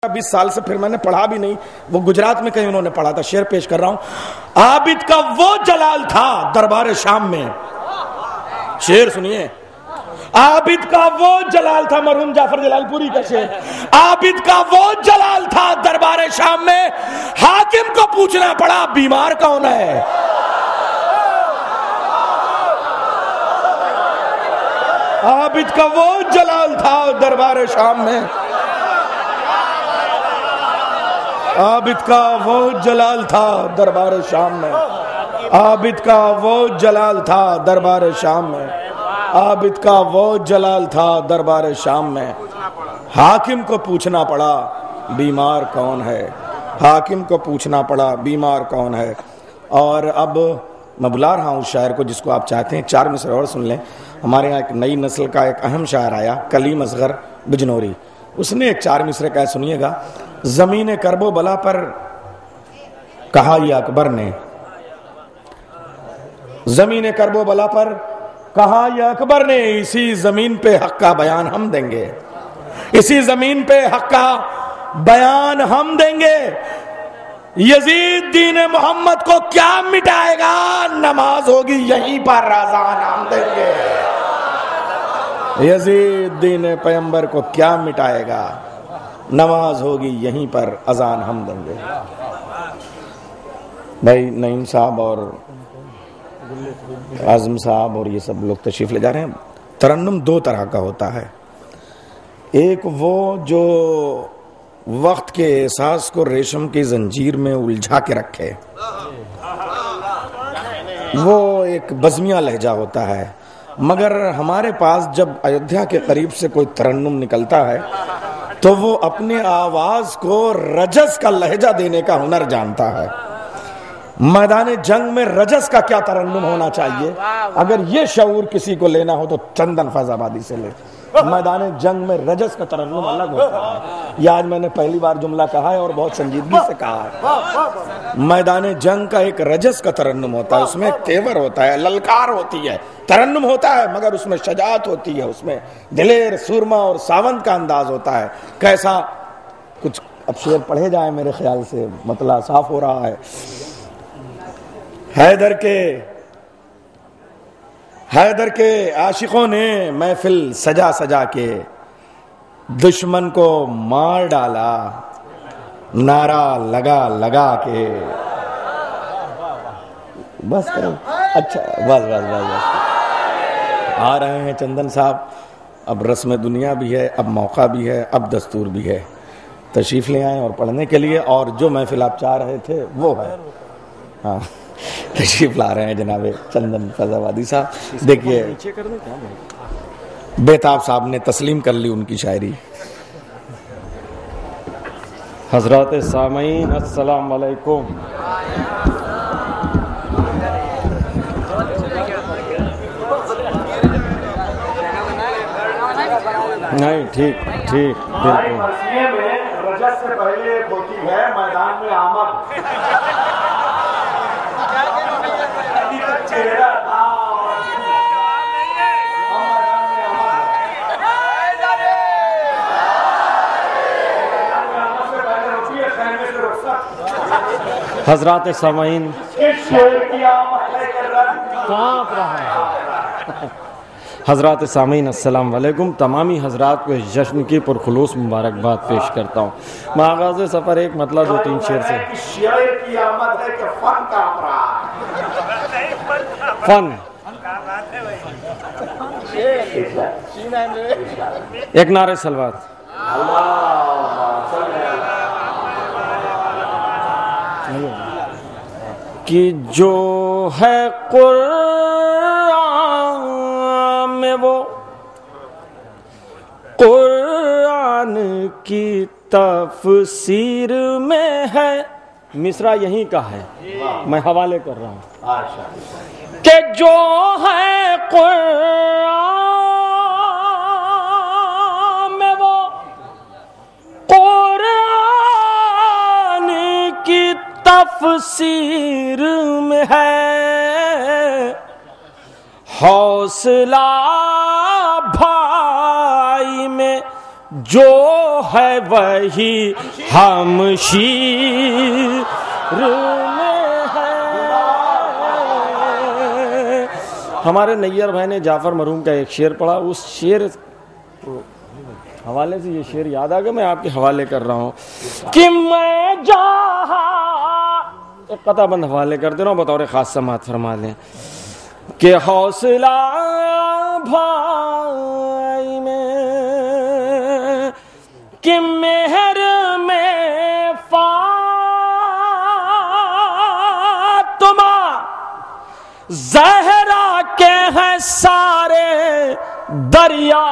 20 سال سے پھر میں نے پڑھا بھی نہیں، وہ گجرات میں کہیں انہوں نے پڑھا تھا. شعر پیش کر رہا ہوں. عابد کا وہ جلال تھا دربار شام میں. شعر سنیے. عابد کا وہ جلال تھا، مرحوم جعفر جلال پوری کا شعر. عابد کا وہ جلال تھا دربار شام میں، حاکم کو پوچھنا پڑا بیمار کون ہے. عابد کا وہ جلال تھا دربار شام میں، عابد کا وہ جلال تھا دربار شام میں، عابد کا وہ جلال تھا دربار شام میں، عابد کا وہ جلال تھا دربار شام میں. حاکم کو پوچھنا پڑا بیمار کون ہے، حاکم کو پوچھنا پڑا بیمار کون ہے. اور اب میں بلا رہا ہوں شاعر کو جس کو آپ چاہتے ہیں. 4 مصرع اور سن لیں. ہمارے یہاں ایک نئی نسل کا ایک اہم شاعر آیا، کلیم اصغر بجنوری. اس نے ایک 4 مصرع کا ہے، سنیے گا. زمین کرب و بلا پر کہا یہ اکبر نے، زمین کرب و بلا پر کہا یہ اکبر نے، اسی زمین پہ حق کا بیان ہم دیں گے، اسی زمین پہ حق کا بیان ہم دیں گے. یزید دین محمد کو کیا مٹائے گا، نماز ہوگی یہیں پر اذان ہم دیں گے. یزید دین پیغمبر کو کیا مٹائے گا، نماز ہوگی یہیں پر اذان ہم دیں گے. بھائی نعیم صاحب اور اعظم صاحب اور یہ سب لوگ تشریف لے جا رہے ہیں. ترنم 2 طرح کا ہوتا ہے. ایک وہ جو وقت کے احساس کو ریشم کی زنجیر میں الجھا کے رکھے، وہ ایک بزمیہ لہجہ ہوتا ہے. مگر ہمارے پاس جب ایودھیا کے قریب سے کوئی ترنم نکلتا ہے تو وہ اپنے آواز کو رجز کا لہجہ دینے کا ہنر جانتا ہے. میدان جنگ میں رجز کا کیا ترنم ہونا چاہیے، اگر یہ شعور کسی کو لینا ہو تو چندن فیض آبادی سے لے. میدان جنگ میں رجز کا ترنم الگ ہوتا ہے. یہ آج میں نے پہلی بار جملہ کہا ہے اور بہت سنجیدگی سے کہا ہے. میدان جنگ کا ایک رجز کا ترنم ہوتا ہے، اس میں ایک تیور ہوتا ہے، للکار ہوتی ہے. ترنم ہوتا ہے مگر اس میں شجاعت ہوتی ہے، اس میں دلیر سورما اور ساونت کا انداز ہوتا ہے. کیسا کچھ اب شعر پڑھے جائیں، میرے خیال سے مطلع صاف ہو رہا ہے. حیدر کے عاشقوں نے محفل سجا سجا کے دشمن کو مار ڈالا، نعرہ لگا لگا کے. بس کرو، اچھا بس بس بس بس. آ رہے ہیں چندن صاحب. اب رسم دنیا بھی ہے، اب موقع بھی ہے، اب دستور بھی ہے. تشریف لے آئیں اور پڑھنے کے لیے. اور جو محفل آپ چاہ رہے تھے وہ ہے. ہاں تشریف لا رہے ہیں جناب چندن فیض آبادی صاحب. دیکھیے بیتاب صاحب نے تسلیم کر لی ان کی شاعری. حضرات سامعین السلام علیکم. نہیں ٹھیک ٹھیک بالکل. رجز سے پہلے ایک ہوتی ہے میدان میں آمد. حضرات سامعین حضرات سامعین السلام علیکم. تمامی حضرات کو اس جشن کی پرخلوص مبارکباد پیش کرتا ہوں. میں آغاز سفر ایک مطلب 2-3 شعر سے. فن ایک نعرہ سلوات. کہ جو ہے قرآن میں وہ قرآن کی تفسیر میں ہے. مصرع یہیں کا ہے، میں حوالے کر رہا ہوں. کہ جو ہے قرآن میں وہ قرآن کی تفسیر میں ہے. حوصلہ بھائی میں جو ہے وہی ہمشیر میں ہے۔ ہمارے نیر بھائی نے جعفر مرحوم کا ایک شعر پڑھا، اس شعر حوالے سے یہ شعر یاد آ گیا، میں آپ کے حوالے کر رہا ہوں کہ میں جہاں، ایک قطع بند حوالے کر دے رہا ہوں، بطور خاص سماعت فرما لیں کہ حوصلہ بھائی میں کہ مہر میں فاطمہ زہرا کے ہیں سارے دریا،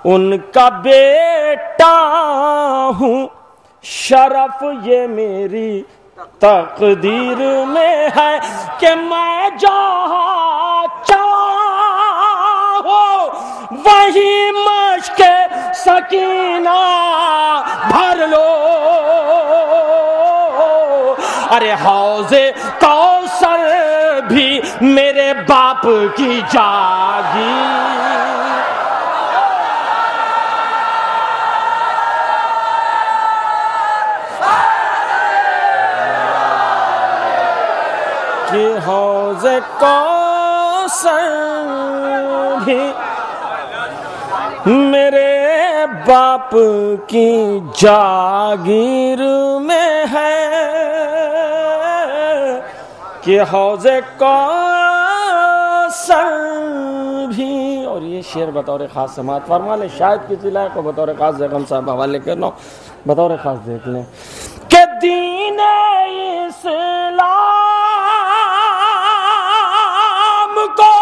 ان کا بیٹا ہوں، شرف یہ میری تقدیر میں ہے کہ میں جہاں چاہوں وہی مشق سکینہ بھر لو۔ ارے حوض کوثر بھی میرے باپ کی جاگیر، کہ حوض کوثر بھی میرے باپ کی جاگیر میں ہے، کہ حوض کوثر بھی۔ اور یہ شعر بطور خاص سماعت فرما لیں، شاید کسی لائق کو بطور خاص زغم صاحب حوالے کرنا ہو، بطور خاص دیکھ لیں کہ دین اسلام کو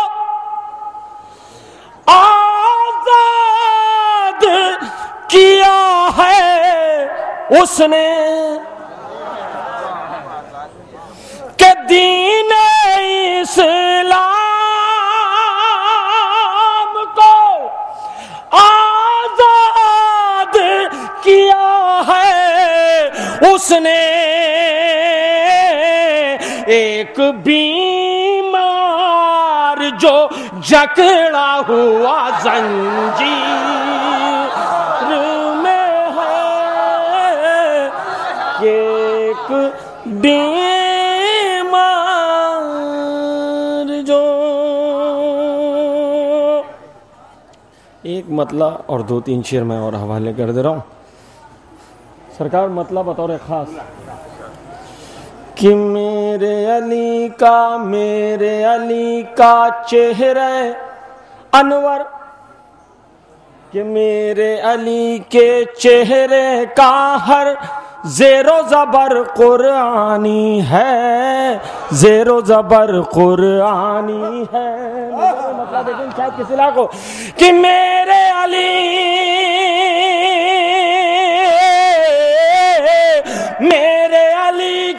آزاد کیا ہے اس نے، کہ دین اسلام کو آزاد کیا ہے اس نے، ایک بیمار جو جکڑا ہوا زنجیر میں ہے، ایک بیمار جو، ایک مطلع اور دو تین شعر میں اور حوالے کر دے رہا ہوں سرکار۔ مطلع بطور خاص کہ میرے علی کا چہرہ انور، کہ میرے علی کے چہرے کا ہر زیر و زبر قرآنی ہے، زیر و زبر قرآنی ہے۔ مطلب دیکھیں شاید کسی لاکھ کو کہ میرے علی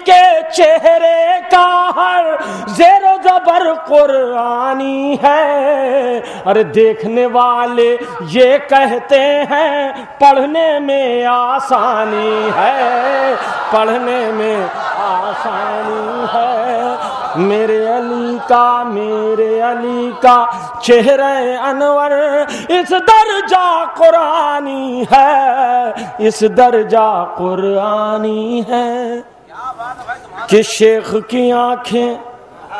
کے چہرے کا ہر زیر و زبر قرآنی ہے، ارے دیکھنے والے یہ کہتے ہیں پڑھنے میں آسانی ہے، پڑھنے میں آسانی ہے۔ میرے علی کا چہرہ انور اس درجہ قرآنی ہے، اس درجہ قرآنی ہے، کہ شیخ کی آنکھیں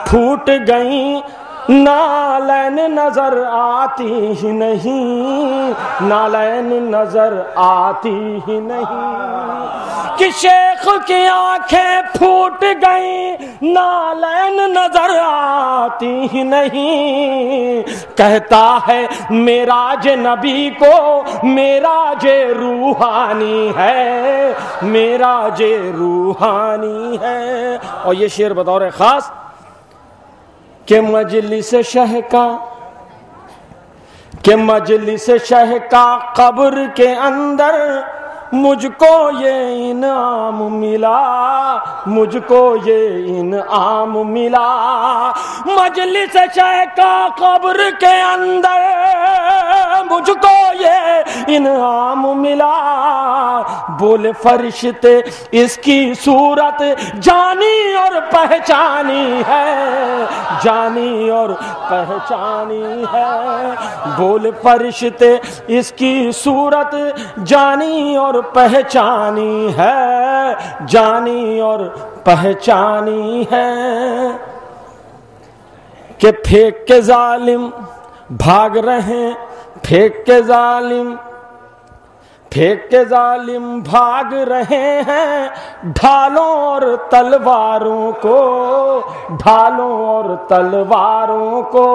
پھوٹ گئیں نالین نظر آتی ہی نہیں، نالین نظر آتی ہی نہیں، کہ شیخ کی آنکھیں پھوٹ گئیں نالین نظر آتی ہی نہیں، کہتا ہے معراج نبی کو معراج روحانی ہے، معراج روحانی ہے۔ اور یہ شعر بطور خاص کہ مجلس شہ کا قبر کے اندر مجھ کو یہ انعام ملا، مجھ کو یہ انعام ملا، مجلس شہ کا قبر کے اندر مجھ کو یہ انعام ملا. بولے فرشتے اس کی صورت جانی اور پہچانی ہے, جانی اور پہچانی ہے. بولے فرشتے اس کی صورت جانی اور پہچانی ہے, جانی اور پہچانی ہے. کہ پھینک کے ظالم بھاگ رہے, پھینک کے ظالم, پھینک کے ظالم بھاگ رہے ہیں ڈھالوں اور تلواروں کو, ڈھالوں اور تلواروں کو.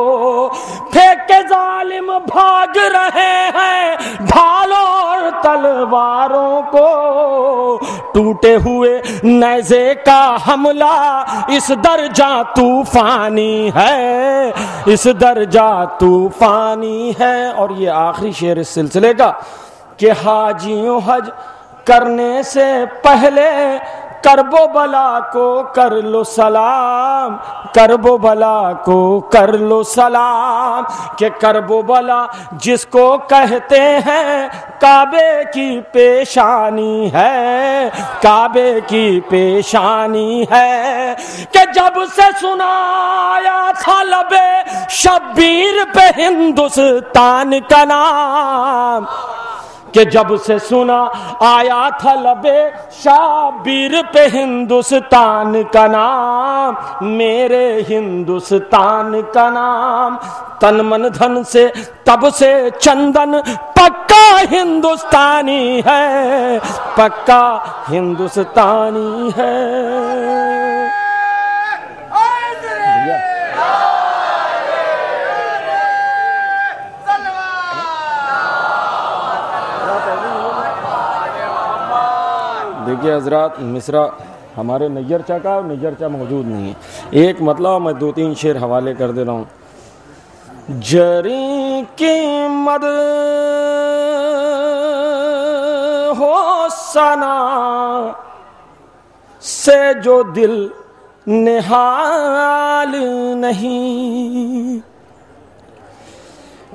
پھینک کے ظالم بھاگ رہے ہیں ڈھالوں اور تلواروں کو. ٹوٹے ہوئے نیزے کا حملہ اس درجہ طوفانی ہے, اس درجہ طوفانی ہے. اور یہ آخری شعر اس سلسلے کا کہ حاجیوں حج کرنے سے پہلے کرب و بلا کو کر لو سلام, کرب و بلا کو کر لو سلام. کہ کرب و بلا جس کو کہتے ہیں کعبے کی پیشانی ہے, کعبے کی پیشانی ہے. کہ جب سے سنایا تھا لبے شبیر پہ ہندوستان کا نام, کہ جب سے سنا آیا تھا لبے شبیر پہ ہندوستان کا نام, میرے ہندوستان کا نام. تن من دھن سے تب سے چندن پکا ہندوستانی ہے, پکا ہندوستانی ہے. دیکھیے حضرات, مصرع ہمارے نیجر چا کا, نیجر چا موجود نہیں ہے. ایک مطلب میں 2-3 شعر حوالے کر دے رہا ہوں. جری کی مد ہو ثنا سے جو دل نہال نہیں,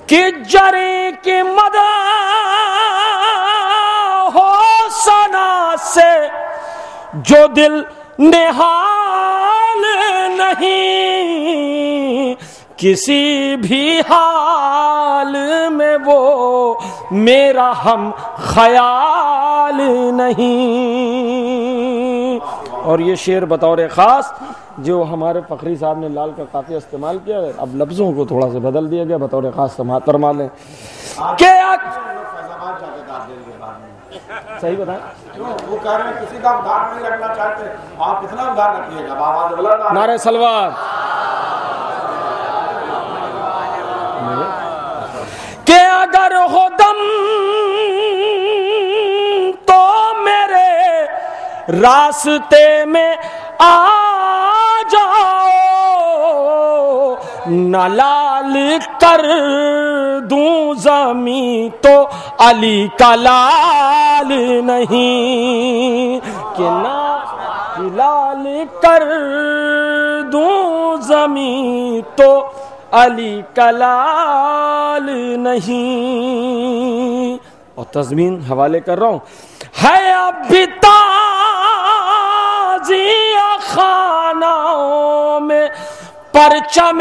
کہ جری کی مد ہو ثنا سے جو دل نہال نہیں, کسی بھی حال میں وہ میرا ہم خیال نہیں. اور یہ شعر بطور خاص جو ہمارے فخری صاحب نے لال کا قافیہ استعمال کیا ہے, اب لفظوں کو تھوڑا سا بدل دیا گیا, بطور خاص سماعت فرما لیں. کہ صحیح بتائیں, وہ کہہ رہے ہیں کسی کا ادھار نہیں رکھنا چاہتے, آپ کتنا ادھار رکھیے گا, آواز بلند. نعرہ سلوات. کہ اگر ہو دم تو میرے راستے میں آ جاؤ, نہ لال کر دوں زمیں تو علی کا لال نہیں, کہ نہ لال کر دوں زمیں تو علی کا لال نہیں. اور تضمین حوالے کر رہا ہوں. ہے اب بھی تازیہ خانوں میں پرچم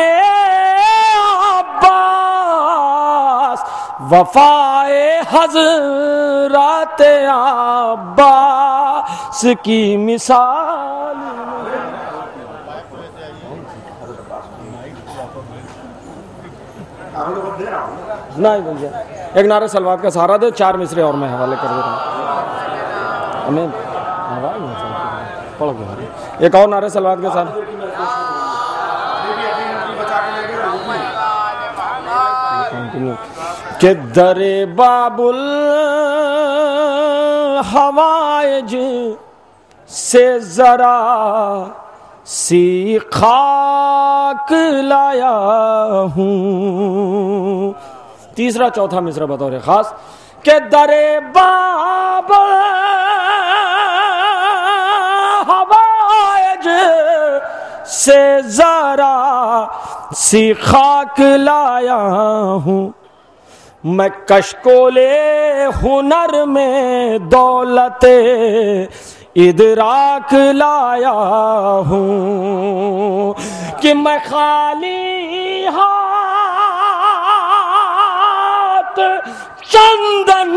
عباس, وفائے حضرات عباس کی مثال. نہیں, ایک نعرہ سلوات کا سہارا دے, 4 مصرے اور میں حوالے کر دیتا ہوں. ہمیں پڑھ گیا ایک اور نعرہ سلوات کے ساتھ. کہ در باب الحوائج سے ذرا سی خاک لایا ہوں. تیسرا چوتھا مصرع بطور خاص. کہ در باب الحوائج سے ذرا سی خاک لایا ہوں, میں کشکولے ہنر میں دولت ادراک لایا ہوں کہ میں خالی ہاتھ چندن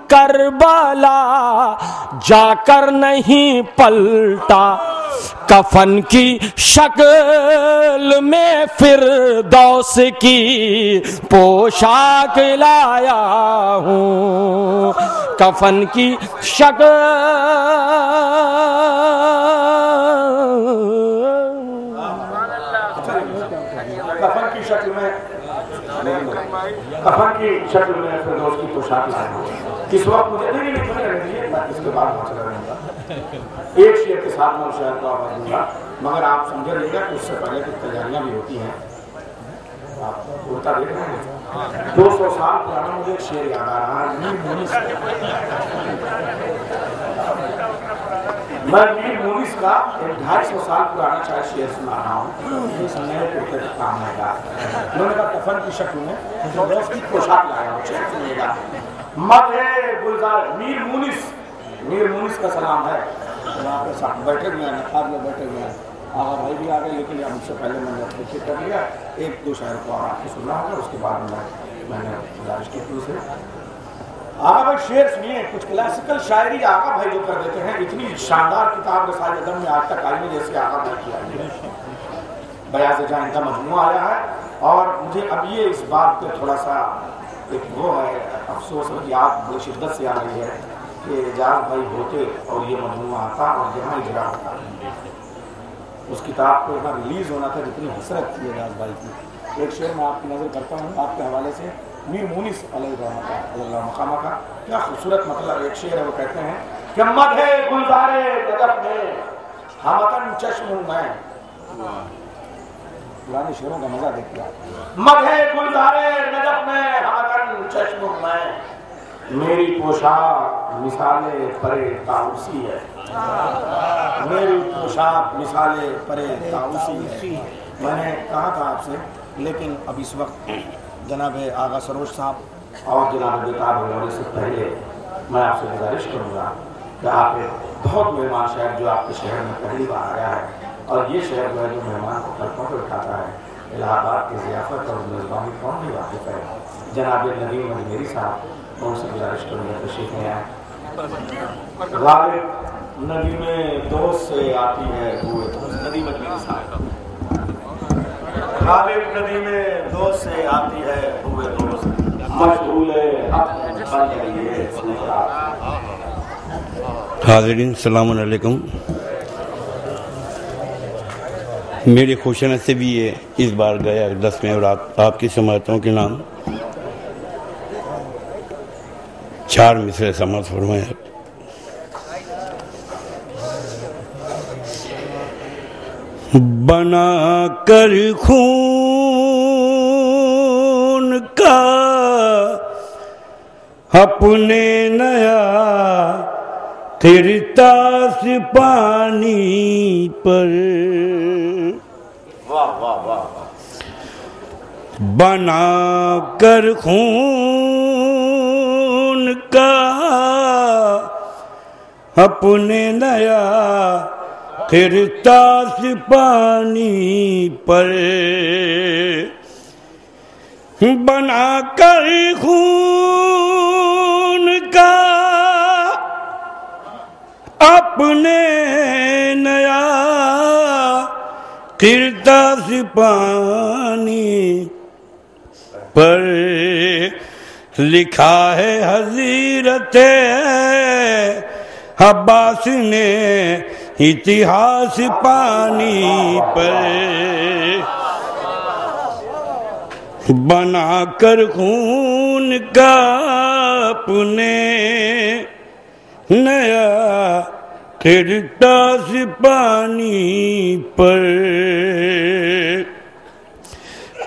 کربلا جا کر نہیں پلٹا، کفن کی شکل میں فردوس کی پوشاک لایا ہوں، کفن کی شکل میں فردوس کی پوشاک لایا ہوں۔ اس وقت مجھے نہیں اس کے بعد چلا رہوں گا، ایک شعر کے ساتھ میں شعر کو آواز دوں گا، مگر آپ سمجھے رہیے گا کہ اس سے پہلے کچھ تیاریاں بھی ہوتی ہیں۔ آپ ہوتا دیکھ رہے ہیں 200 سال پرانا مجھے ایک شعر یاد آ رہا ہے، میر مونس میں میر مونس کا 250 سال پرانا چاہے شعر سنا رہا ہوں، یہ سننے کو کام آئے گا۔ انہوں نے کہا کفن کی شکل میں فردوس کی پوشاک لایا ہوں، شعر سنیے گا۔ مدح گلزار میر مونس کا سلام ہے، وہاں پہ بیٹھے ہوئے ہیں، نقاب میں بیٹھے ہوئے ہیں، آغا بھائی بھی آ گئے، لیکن اب اس سے پہلے میں نے اپنے کر لیا ایک دو شاعر کو اور آپ کو سننا ہوگا، اس کے بعد میں نے گزارش کی تھی اسے۔ آغا بھائی شعر سنیے، کچھ کلاسیکل شاعری آغا بھائی جو کر دیتے ہیں، اتنی شاندار کتاب رسائل ادب میں آج تک آئی نہیں جیسے آغا بھائی کی آئی ہے۔ بیاض جان کا مجموعہ آیا ہے، اور مجھے اب یہ اس بات پہ تھوڑا سا ایک وہ ہے افسوس ہے کہ یاد بڑی شدت سے آ رہی ہے کہ اعجاز بھائی ہوتے اور یہ مجموعہ آتا اور یہاں اجرا ہوتا، اس کتاب کو یہاں ریلیز ہونا تھا، جتنی حسرت تھی اعجاز بھائی کی۔ ایک شعر میں آپ کی نظر کرتا ہوں آپ کے حوالے سے، میر مونس علیہ مقامہ کا کیا خوبصورت مطلب ایک شعر ہے، وہ کہتے ہیں کہ مدح گلزار نجف میں ہمتن چشم ہوں میں، پرانے شعروں کا مزہ دیکھ لیا۔ مدح گلزار نجف میں ہمتن چشم ہوں میں، میری پوشاک مثال پرے طاؤسی ہے، میری پوشاک مثال پرے طاؤسی ہے۔ میں نے کہا تھا آپ سے، لیکن اب اس وقت جناب آغا سروش صاحب اور جناب بیتاب ہونے سے پہلے میں آپ سے گزارش کروں گا کہ آپ ایک بہت مہمان شہر جو آپ کے شہر میں پہلی بار آیا ہے، اور یہ شہر جو ہے جو مہمان کو پلکوں پہ اٹھاتا ہے، الہ آباد کی ضیافت اور میزبانی کون نہیں واقف ہے، جناب ندیم اجمیری صاحب، میں ان سے گزارش کروں گا تشریف لے آئیں۔ غالب ندی میں دوست سے آتی ہے ہوئے دوست، ندیم اجمیری صاحب، غالب ندی میں دوست سے آتی ہے ہوئے دوست، مشغول حق بن گئی ہے۔ حاضرین السلام علیکم، میری خوش نصیبی یہ اس بار گیا 10 میں اور آپ کی سماعتوں کے نام 4 مصرے سماعت فرمائے۔ بنا کر خون کا اپنے نیا کرتاس پانی پر، بنا کر خون کا اپنے نیا کرتاس پانی پر، بنا کر خون کا اپنے نیا کرتاس پانی پر، لکھا ہے حضرت عباس نے اتہاس پانی پر، بنا کر خون کا اپنے نیا کرتاس پانی پر،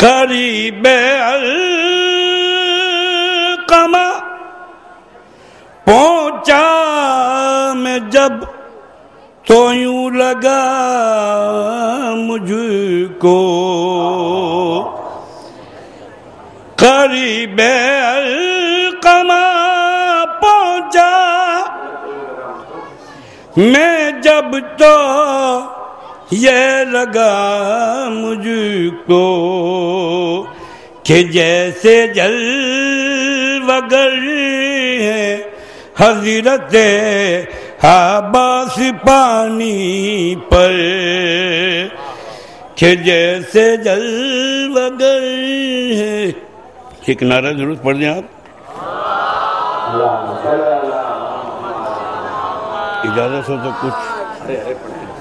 قریب القمہ پہنچا میں جب تو یوں لگا مجھ کو، قریب القمہ پہنچا میں جب تو یہ لگا مجھ کو کہ جیسے جلوگر ہے حضرت عباس پانی پر، کہ جیسے جلوگر ہے. ایک نعرہ ضرور پڑھ دیں آپ. اجازت ہو تو کچھ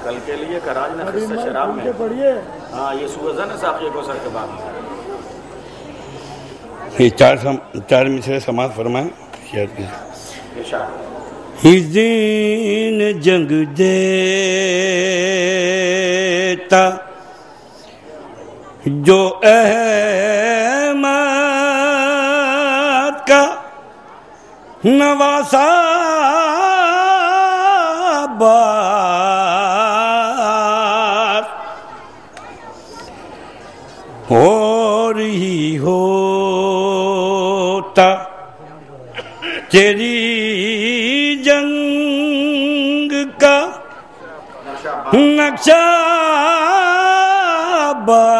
کل کے لیے کراج نے قصہ شراب میں پڑھیے. ہاں یہ سوزن ہے ساقی کو سر کے بعد. یہ چار مصرے سماعت فرمائیں. شاید دین جنگ دیتا جو احمد کا نواسا بار اور ہی ہوتا تیری جنگ کا نقشہ باز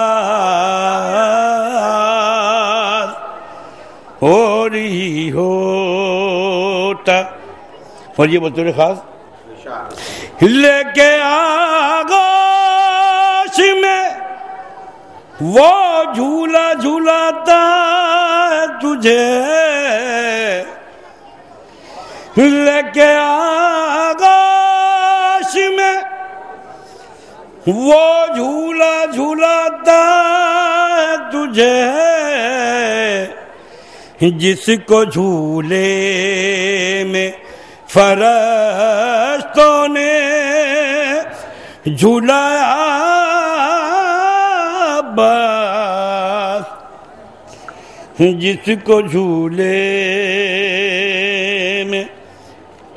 اور ہی ہوتا. اور یہ بطور خاص لے کے آغوش میں وہ جھولا جھولاتا ہے تجھے، لے کے آغوش میں وہ جھولا جھولاتا ہے تجھے، جس کو جھولے میں فرشتوں نے جھولایا بس، جس کو جھولے میں.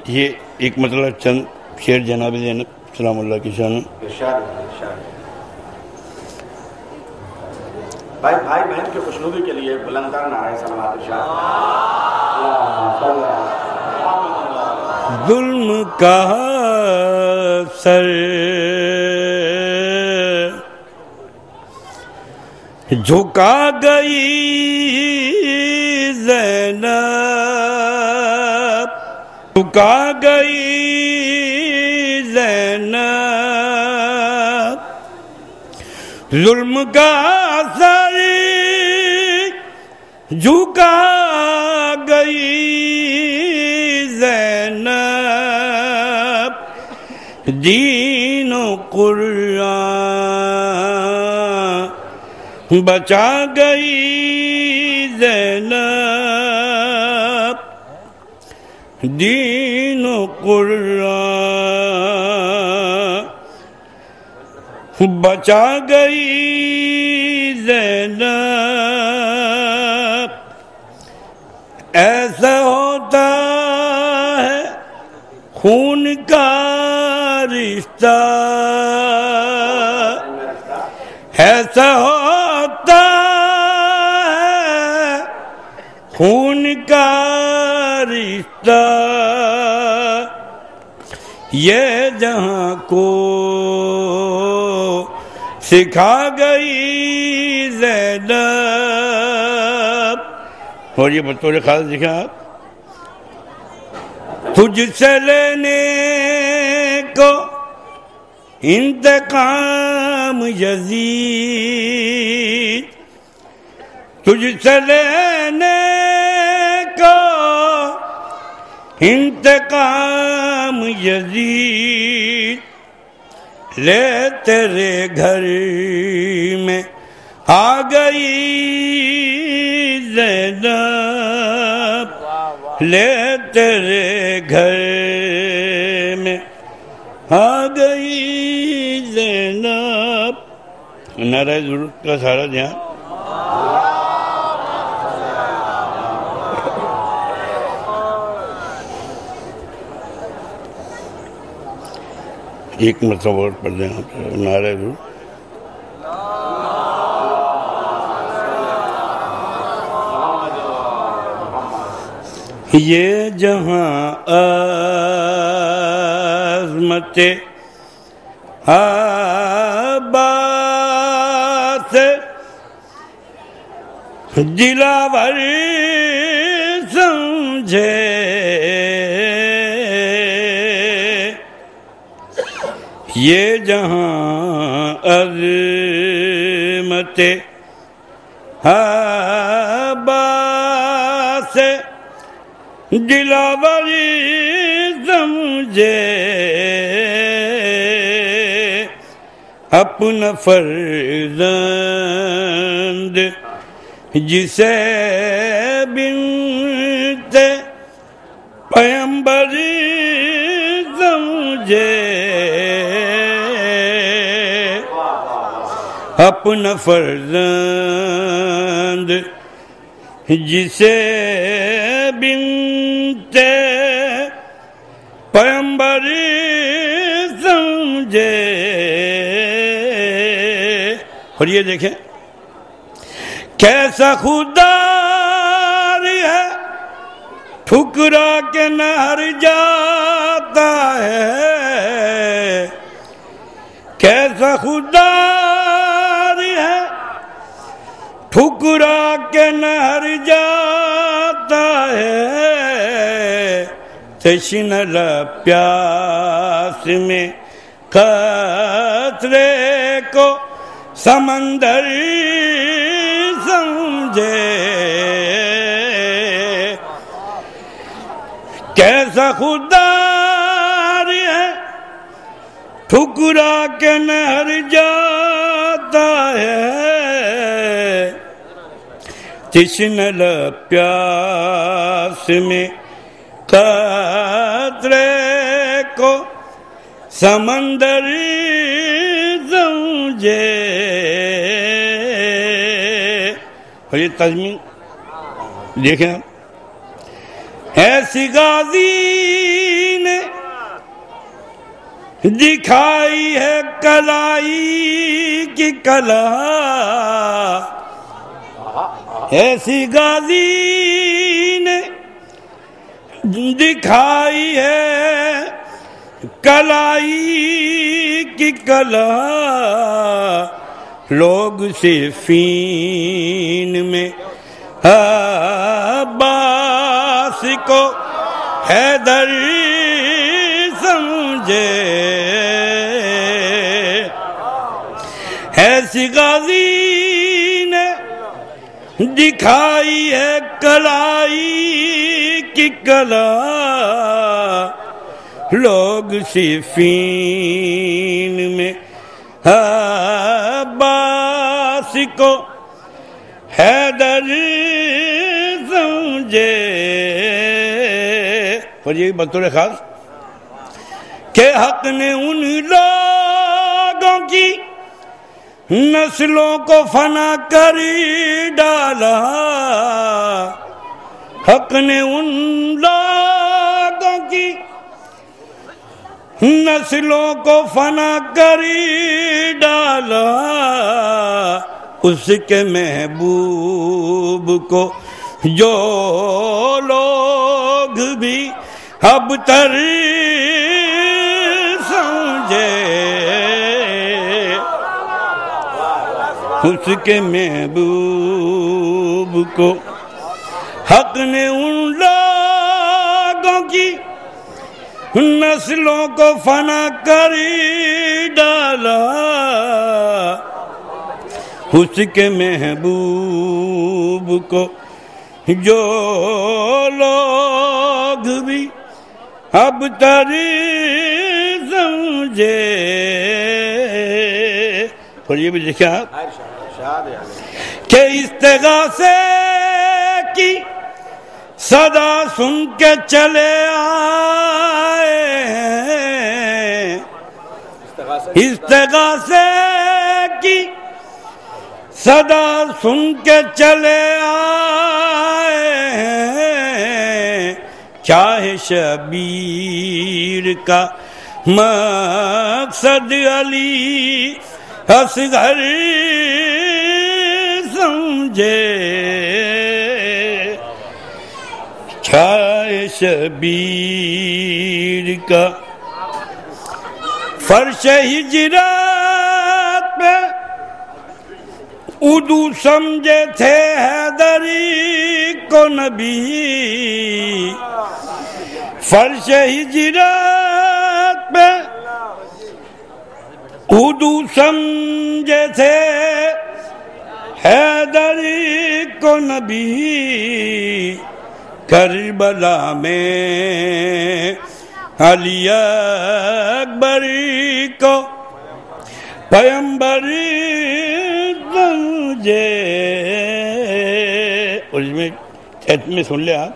یہ ایک مطلب چند شعر جناب زینب سلام اللہ کی شان. بھائی بہن کی خوشنودی کے لیے بلندر نعرہ سلامات ارشاد. ظلم کا سر جھکا گئی زینب، جھکا گئی زینب، ظلم کا سر جھکا گئی زینب، دین و قرآن بچا گئی زینب، دین و قرآن بچا گئی زینب. ایسا ہوتا ہے خون کا رشتہ، ایسا ہوتا ہے خون کا رشتہ، یہ جہاں کو سکھا گئی زینب. اور یہ بطور خاص دیکھیں آپ. تجھ سے لینے کو انتقام یزید، تجھ سے لینے کو انتقام یزید، لے تیرے گھر میں آ گئی زینب، لے تیرے گھر میں آ گئی زینب. نعرہ ضرورت کا سارا دھیان. ایک مرتبہ اور پڑھ دیں آپ نعرہ ضرور. یہ جہاں عظمت عباس دلاور سمجھے، یہ جہاں عظمت عباس دلاور سمجھے، اپنا فرزند جسے بنت پیمبر سمجھے، اپنا فرزند جسے بنت پیمبر سمجھے۔ اور یہ دیکھیں کیسا خوددار ہے، ٹھکرا کے نہ ہر جاتا ہے، کیسا خوددار ہے، ٹھکرا کے نہ ہر جاتا ہے، تشنہ لب پیاس میں قطرے کو سمندر سمجھے، کیسا خوددار ہے، ٹھکرا کے نہر جاتا ہے، تشنہ لب پیاس میں قطرے کو سمندر سمجھے۔ اور یہ تضمین دیکھیں، ایسی غازی نے دکھائی ہے کلائی کی کلا، ایسی غازی نے دکھائی ہے کلائی کی کلا، لوگ صفین میں عباس کو حیدر سمجھے، ایسی غازی نے دکھائی ہے کلائی کی کلا، لوگ صفین میں عباس کو حیدر سمجھے۔ اور یہ بطور خاص کہ حق نے ان لوگوں کی نسلوں کو فنا کر ڈالا، حق نے ان لوگوں کی نسلوں کو فنا کر ڈالا، اس کے محبوب کو جو لوگ بھی اب تر سمجھے، اس کے محبوب کو حق نے ان لوگوں کی نسلوں کو فنا کر ڈالا، اس کے محبوب کو جو لوگ بھی اب تر سمجھے۔ اور یہ بھی دیکھا کہ استغاثے کی صدا سن کے چلے آئے ہیں، استغاثے کی صدا سن کے چلے آئے ہیں، چاہے شبیر کا مقصد علی اصغر سمجھے، شبیر کا فرش ہجرات پہ اردو سمجھے تھے حیدری کو نبی، فرش ہجرات پہ اردو سمجھے تھے حیدری کو نبی، کربلا میں علی اکبر کو پیغمبر سمجھے۔ اور اس میں سن لے آپ،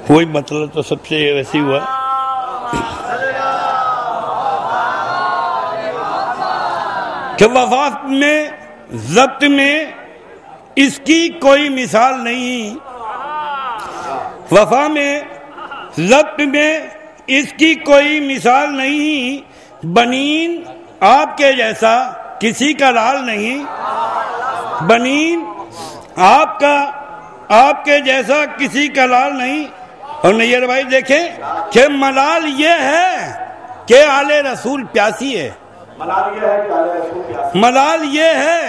وہی مطلب تو سب سے ویسی ہوا کہ وفا میں ضبط میں اس کی کوئی مثال نہیں، وفا میں ضبط میں اس کی کوئی مثال نہیں، بنین آپ کے جیسا کسی کا لال نہیں، بنین آپ کے جیسا کسی کا لال نہیں۔ اور نیر بھائی دیکھیں کہ ملال یہ ہے کہ آل رسول پیاسی ہے، ملال یہ ہے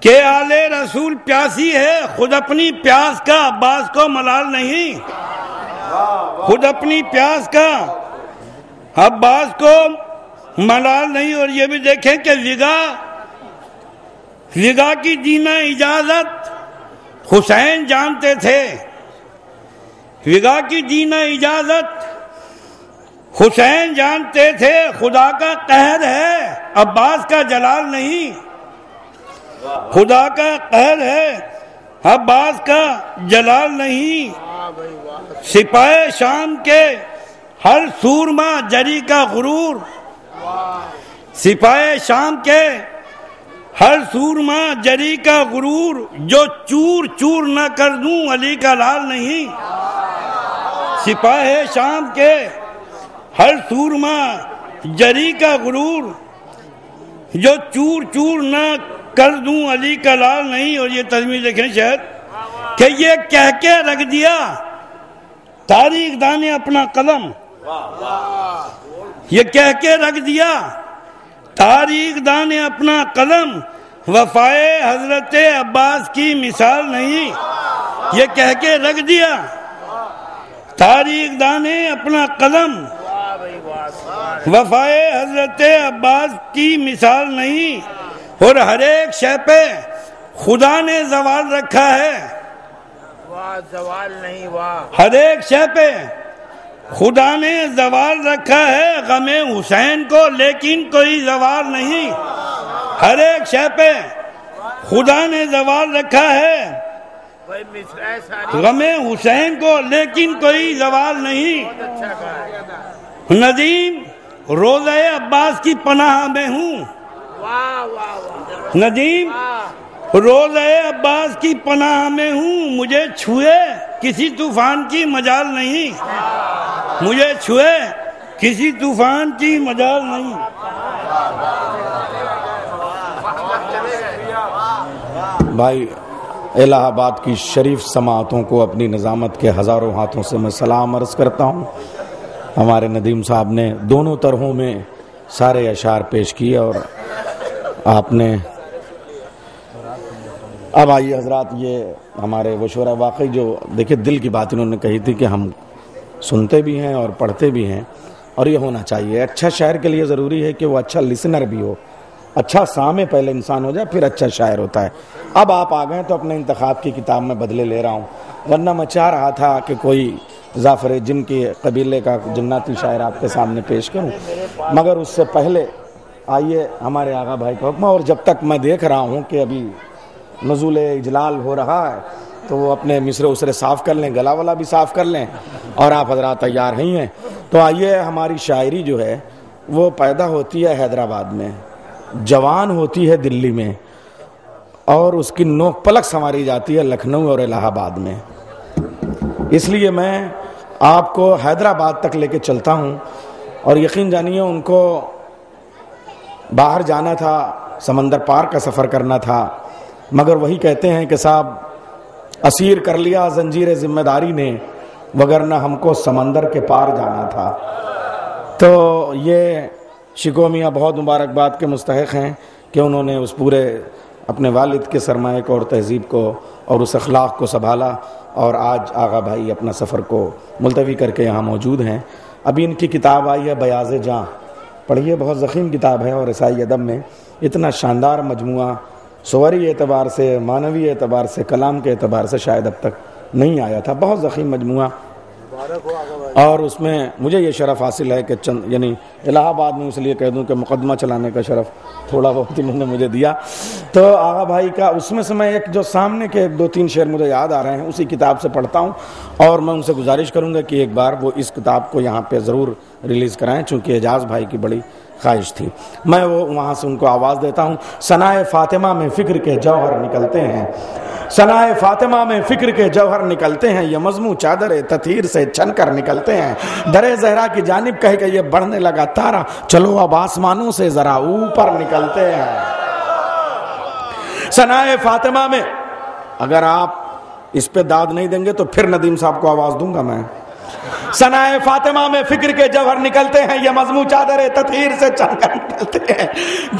کہ آل رسول پیاسی ہے، خود اپنی پیاس کا عباس کو ملال نہیں، خود اپنی پیاس کا عباس کو ملال نہیں۔ اور یہ بھی دیکھیں کہ وگا کی دینا اجازت حسین جانتے تھے، وگا کی دینا اجازت حسین جانتے تھے، خدا کا قہر ہے عباس کا جلال نہیں، خدا کا قہر ہے عباس کا جلال نہیں۔ سپاہ شام کے ہر سورما جری کا غرور، سپاہ شام کے ہر سورما جری کا غرور، جو چور چور نہ کر دوں علی کا لال نہیں، سپاہ شام کے ہر سورما جری کا غرور، جو چور چور نہ کر دوں علی کا لال نہیں۔ اور یہ تزمین دیکھیں شاید کہ یہ کہہ کے رکھ دیا تاریخ دان نے اپنا قلم، یہ کہہ کے رکھ دیا تاریخ دان نے اپنا قلم، وفائے حضرت عباس کی مثال نہیں، یہ کہہ کے رکھ دیا تاریخ دان نے اپنا قلم، وفائے حضرت عباس کی مثال نہیں۔ اور ہر ایک شے پہ خدا نے زوال رکھا ہے، زوال نہیں ہر ایک شے پہ خدا نے زوال رکھا ہے، غم حسین کو لیکن کوئی زوال نہیں، ہر ایک شے پہ خدا نے زوال رکھا ہے، غم حسین کو لیکن کوئی زوال نہیں۔ ندیم روزہ عباس کی پناہ میں ہوں، ندیم روزہ عباس کی پناہ میں ہوں، مجھے چھوئے کسی طوفان کی مجال نہیں، مجھے چھوئے کسی طوفان کی مجال نہیں۔ بھائی الہ آباد کی شریف سماعتوں کو اپنی نظامت کے ہزاروں ہاتھوں سے میں سلام عرض کرتا ہوں۔ ہمارے ندیم صاحب نے دونوں طرحوں میں سارے اشعار پیش کیے اور آپ نے اب آئیے حضرات، یہ ہمارے وہ شعراء واقعی جو دیکھیں دل کی بات انہوں نے کہی تھی کہ ہم سنتے بھی ہیں اور پڑھتے بھی ہیں، اور یہ ہونا چاہیے۔ اچھا شاعر کے لیے ضروری ہے کہ وہ اچھا لسنر بھی ہو، اچھا سامع پہلے انسان ہو جائے پھر اچھا شاعر ہوتا ہے۔ اب آپ آ گئے تو اپنے انتخاب کی کتاب میں بدلے لے رہا ہوں، ورنہ میں چاہ رہا تھا کہ کوئی ظافر جن کے قبیلے کا جناتی شاعر آپ کے سامنے پیش کروں، مگر اس سے پہلے آئیے ہمارے آغا بھائی کا حکم، اور جب تک میں دیکھ رہا ہوں کہ ابھی نزول اجلال ہو رہا ہے تو وہ اپنے مصرے اسرے صاف کر لیں، گلا والا بھی صاف کر لیں، اور آپ حضرات تیار ہی ہیں تو آئیے۔ ہماری شاعری جو ہے وہ پیدا ہوتی ہے حیدرآباد میں، جوان ہوتی ہے دلی میں، اور اس کی نوک پلک سنواری جاتی ہے لکھنؤ اور الہ آباد میں۔ اس لیے میں آپ کو حیدرآباد تک لے کے چلتا ہوں، اور یقین جانیے ان کو باہر جانا تھا، سمندر پار کا سفر کرنا تھا، مگر وہی کہتے ہیں کہ صاحب اسیر کر لیا زنجیر ذمہ داری نے، وگرنہ ہم کو سمندر کے پار جانا تھا۔ تو یہ شکو میاں بہت مبارکباد کے مستحق ہیں کہ انہوں نے اس پورے اپنے والد کے سرمایہ کو اور تہذیب کو اور اس اخلاق کو سنبھالا، اور آج آغا بھائی اپنا سفر کو ملتوی کر کے یہاں موجود ہیں۔ ابھی ان کی کتاب آئی ہے بیاض جاں، پڑھیے، بہت ضخیم کتاب ہے، اور عیسائی ادب میں اتنا شاندار مجموعہ صوری اعتبار سے، معنوی اعتبار سے، کلام کے اعتبار سے شاید اب تک نہیں آیا تھا، بہت ضخیم مجموعہ۔ اور اس میں مجھے یہ شرف حاصل ہے کہ چند یعنی الہ آباد میں اس لیے کہہ دوں کہ مقدمہ چلانے کا شرف تھوڑا بہت انہوں نے مجھے دیا۔ تو آغا بھائی کا اس میں سے میں ایک جو سامنے کے 2-3 شعر مجھے یاد آ رہے ہیں اسی کتاب سے پڑھتا ہوں، اور میں ان سے گزارش کروں گا کہ ایک بار وہ اس کتاب کو یہاں پہ ضرور ریلیز کرائیں، چونکہ اعجاز بھائی کی بڑی خواہش تھی۔ میں وہ وہاں سے ان کو آواز دیتا ہوں۔ ثنائے فاطمہ میں فکر کے جوہر نکلتے ہیں، ثنائے فاطمہ میں فکر کے جوہر نکلتے ہیں، یہ مضموں چادر تطہیر سے چھن کر نکلتے ہیں، در زہرا کی جانب کہہ کہ یہ بڑھنے لگا تارا، چلو اب آسمانوں سے ذرا اوپر نکلتے ہیں۔ ثنائے فاطمہ میں، اگر آپ اس پہ داد نہیں دیں گے تو پھر ندیم صاحب کو آواز دوں گا میں۔ ثنائے فاطمہ میں فکر کے جوہر نکلتے ہیں، یہ مضموں چادر تطہیر سے چھن کر نکلتے ہیں،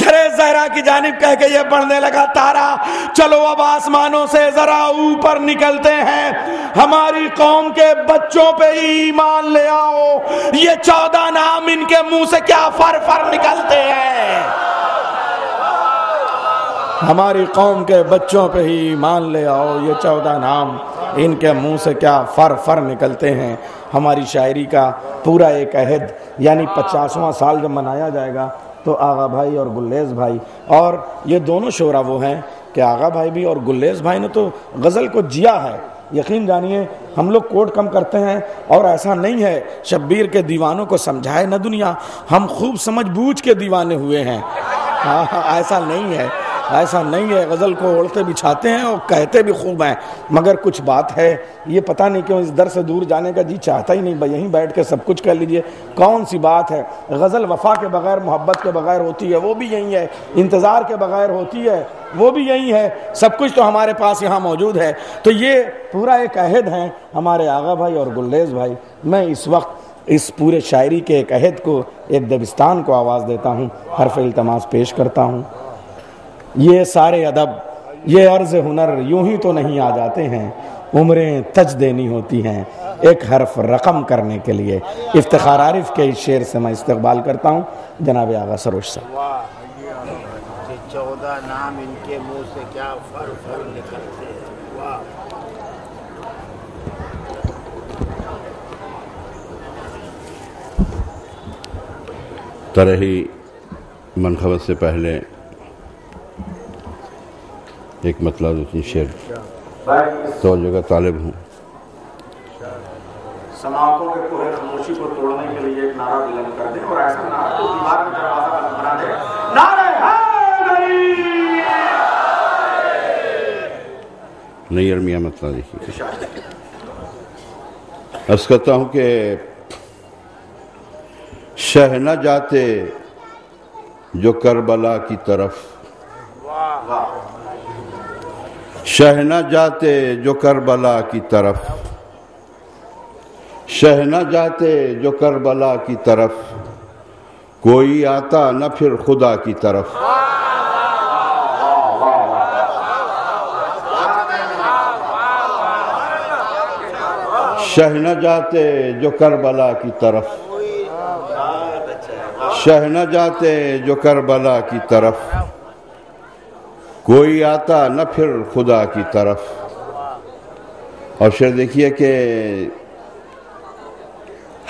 در زہرا کی جانب کہہ کہ یہ بڑھنے لگا تارا، چلو اب آسمانوں سے ذرا اوپر نکلتے ہیں، ہماری قوم کے بچوں پہ ایمان لے آؤ، یہ 14 نام ان کے منہ سے کیا فر فر نکلتے ہیں، ہماری قوم کے بچوں پہ ہی ایمان لے آؤ، یہ 14 نام ان کے منہ سے کیا فر فر نکلتے ہیں۔ ہماری شاعری کا پورا ایک عہد، یعنی 50واں سال جب منایا جائے گا تو آغا بھائی اور گلیز بھائی، اور یہ دونوں شعرا وہ ہیں کہ آغا بھائی بھی اور گلیز بھائی نے تو غزل کو جیا ہے۔ یقین جانیے ہم لوگ کوٹ کم کرتے ہیں، اور ایسا نہیں ہے شبیر کے دیوانوں کو سمجھائے نہ دنیا، ہم خوب سمجھ بوجھ کے دیوانے ہوئے ہیں۔ ایسا نہیں ہے، ایسا نہیں ہے، غزل کو اوڑھتے بچھاتے ہیں اور کہتے بھی خوب ہیں، مگر کچھ بات ہے، یہ پتہ نہیں کیوں اس در سے دور جانے کا جی چاہتا ہی نہیں، یہیں بیٹھ کے سب کچھ کہہ لیجئے۔ کون سی بات ہے، غزل وفا کے بغیر، محبت کے بغیر ہوتی ہے، وہ بھی یہی ہے، انتظار کے بغیر ہوتی ہے، وہ بھی یہی ہے، سب کچھ تو ہمارے پاس یہاں موجود ہے۔ تو یہ پورا ایک عہد ہے ہمارے آغا بھائی اور گلیز بھائی۔ میں اس وقت اس پورے شاعری کے ایک عہد کو، ایک دبستان کو آواز دیتا ہوں، حرف التماس پیش کرتا ہوں۔ یہ سارے ادب، یہ عرض ہنر یوں ہی تو نہیں آ جاتے ہیں، عمریں تج دینی ہوتی ہیں ایک حرف رقم کرنے کے لیے۔ افتخار عارف کے اس شعر سے میں استقبال کرتا ہوں جناب آغا سروش صاحب۔ 14 نام ان کے منہ سے کیا فر فر نکلتے ہیں، واہ۔ طرحی منقبت سے پہلے ایک مطلب دوسری شعر توجہ کا طالب ہوں۔ سماعتوں کے کوہ خاموشی کو توڑنے کے لیے ایک نعرہ بلند کر دیں، اور ایسا نعرہ تو دیوار میں دروازہ بند بنا دے، نعرہ حیدری۔ نہیں ارمیہ مطلب دیکھیے، عرض کرتا ہوں کہ شہ نہ جاتے جو کربلا کی طرف، شہ نہ جاتے جو کربلا کی طرف، شہ نہ جاتے جو کربلا کی طرف، کوئی آتا نہ پھر خدا کی طرف۔ شہ نہ جاتے جو کربلا کی طرف، شہ نہ جاتے جو کربلا کی طرف، کوئی آتا نہ پھر خدا کی طرف۔ اور شعر دیکھیے کہ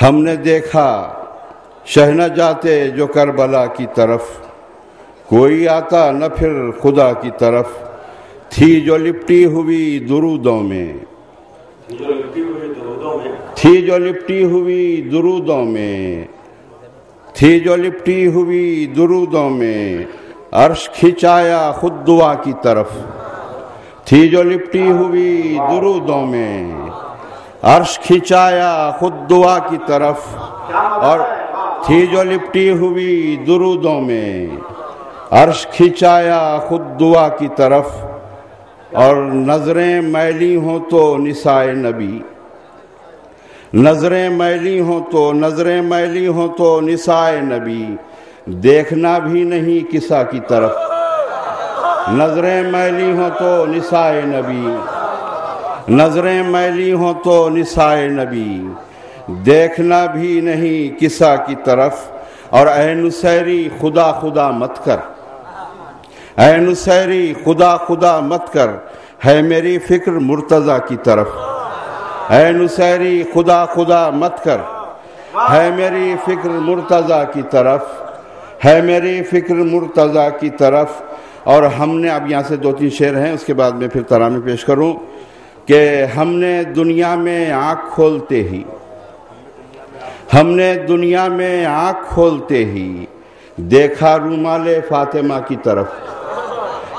ہم نے دیکھا شہ نہ جاتے جو کربلا کی طرف، کوئی آتا نہ پھر خدا کی طرف، تھی جو لپٹی ہوئی درودوں میں، تھی جو لپٹی ہوئی درودوں میں، تھی جو لپٹی ہوئی درودوں میں، عرش کھچایا خود دعا کی طرف، تھی جو لپٹی ہوئی درودوں میں، عرش کھچایا خود دعا کی طرف، اور تھی جو لپٹی ہوئی درودوں میں، عرش کھچایا خود دعا کی طرف، اور نظریں میلی ہوں تو نسائے نبی، نظریں میلی ہوں تو، نظریں میلی ہوں تو نسائے نبی، دیکھنا بھی نہیں کسا کی طرف، نظریں میلی ہوں تو نسائے نبی، نظریں میلی ہوں تو نسائے نبی، دیکھنا بھی نہیں کسا کی طرف، اور اے نصیری خدا خدا مت کر، اے نصیری خدا خدا مت کر، ہے میری فکر مرتضیٰ کی طرف، اے نصیری خدا خدا مت کر، ہے میری فکر مرتضیٰ کی طرف، ہے میری فکر مرتضیٰ کی طرف۔ اور ہم نے اب یہاں سے 2-3 شعر ہیں، اس کے بعد میں پھر ترانہ پیش کروں کہ ہم نے دنیا میں آنکھ کھولتے ہی، ہم نے دنیا میں آنکھ کھولتے ہی دیکھا رومال فاطمہ کی طرف،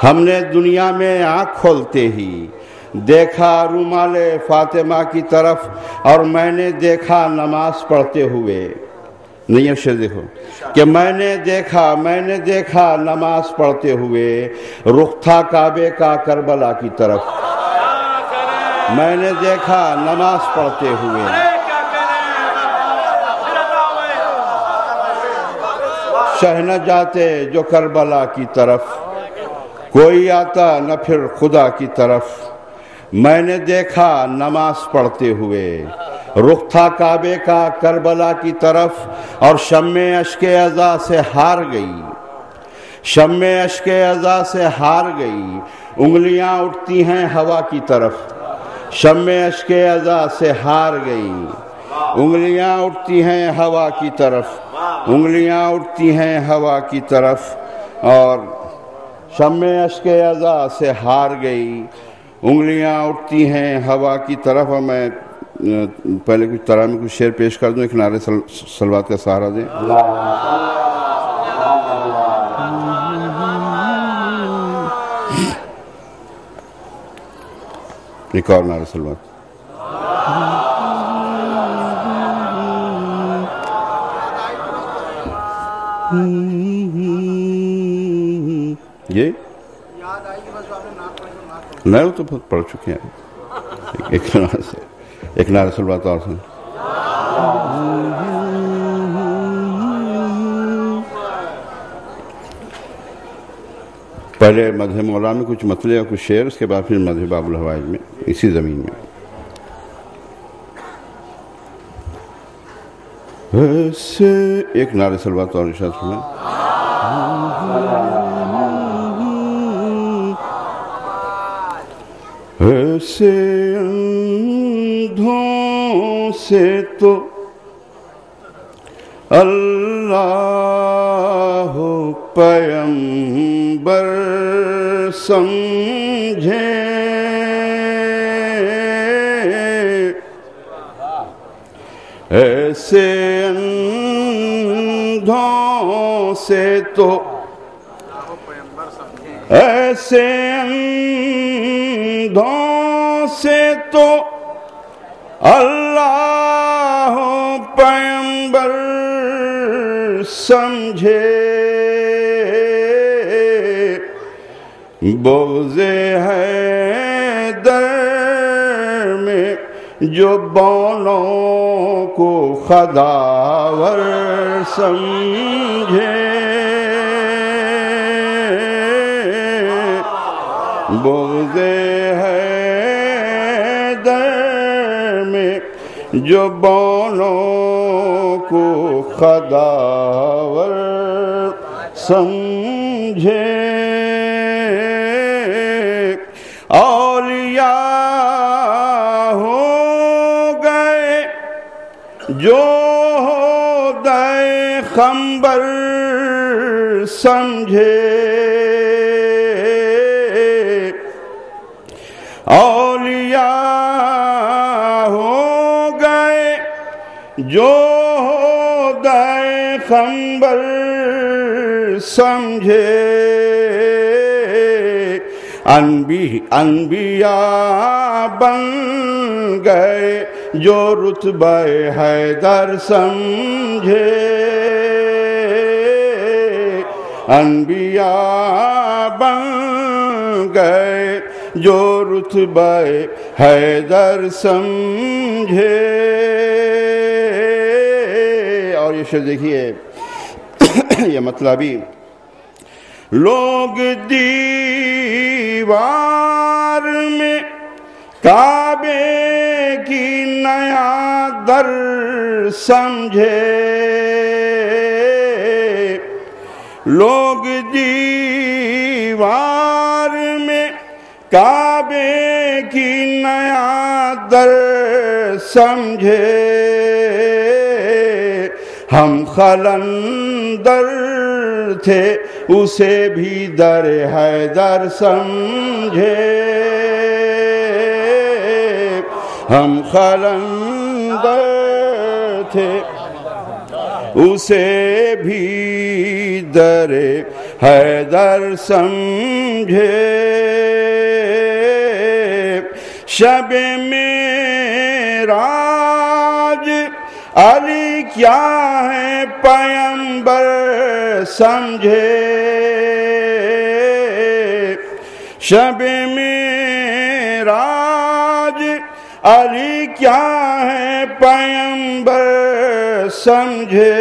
ہم نے دنیا میں آنکھ کھولتے ہی دیکھا رومال فاطمہ کی طرف، اور میں نے دیکھا نماز پڑھتے ہوئے، نہیں اب شعر دیکھو کہ میں نے دیکھا نماز پڑھتے ہوئے، رخ تھا کعبے کا کربلا کی طرف، میں نے دیکھا نماز پڑھتے ہوئے، شہ نہ جاتے جو کربلا کی طرف، کوئی آتا نہ پھر خدا کی طرف، میں نے دیکھا نماز پڑھتے ہوئے، رخ تھا کعبے کا کربلا کی طرف، اور شمع اشک عزا سے ہار گئی، شمع اشک عزا سے ہار گئی، انگلیاں اٹھتی ہیں ہوا کی طرف، شمع اشک عزا سے ہار گئی، انگلیاں اٹھتی ہیں ہوا کی طرف، انگلیاں اٹھتی ہیں ہوا کی طرف، اور شمع اشک عزا سے ہار گئی، انگلیاں اٹھتی ہیں ہوا کی طرف۔ اور میں پہلے کچھ ترانہ میں کچھ شعر پیش کر دوں، ایک نعرے صلوات کا سہارا دیں۔ ایک اور نعرے صلوات۔ یہ نہیں وہ تو بہت پڑھ چکے ہیں، ایک نعرہ صلوات اور سن۔ پہلے مدح مولا میں کچھ مطلع اور کچھ شعر، اس کے بعد پھر مدح باب الحوائج میں، اسی زمین میں۔ ایسے ایک نعرہ صلوات اور ارشاد سنیں۔ ایسے اندھوں سے تو اللہ پیغمبر سمجھے، ایسے اندھوں سے تو، ایسے اندھوں سے تو اللہ پیغمبر سمجھے، بغض حیدر میں جو بونوں کو خداور سمجھے، بغض حیدر میں جو بونوں کو خداور سمجھے، اولیاء ہو گئے جو دائے خنبر سمجھے، اولیاء ہو گئے جو دائے خنبر سمجھے، انبیاء بن گئے جو رتبہ حیدر سمجھے، انبیاء بن گئے جو رتبہ حیدر سمجھے. اور یہ شعر دیکھیے یہ مطلبی. لوگ دیوار میں کعبے کی نیا در سمجھے. لوگ دیوار میں کعبے کی نیا در سمجھے. ہم خلندر تھے اسے بھی در حیدر سمجھے. ہم خلندر تھے اسے بھی در حیدر سمجھے. شب معراج علی کیا ہے پیمبر سمجھے. شب معراج علی کیا ہے پیمبر سمجھے.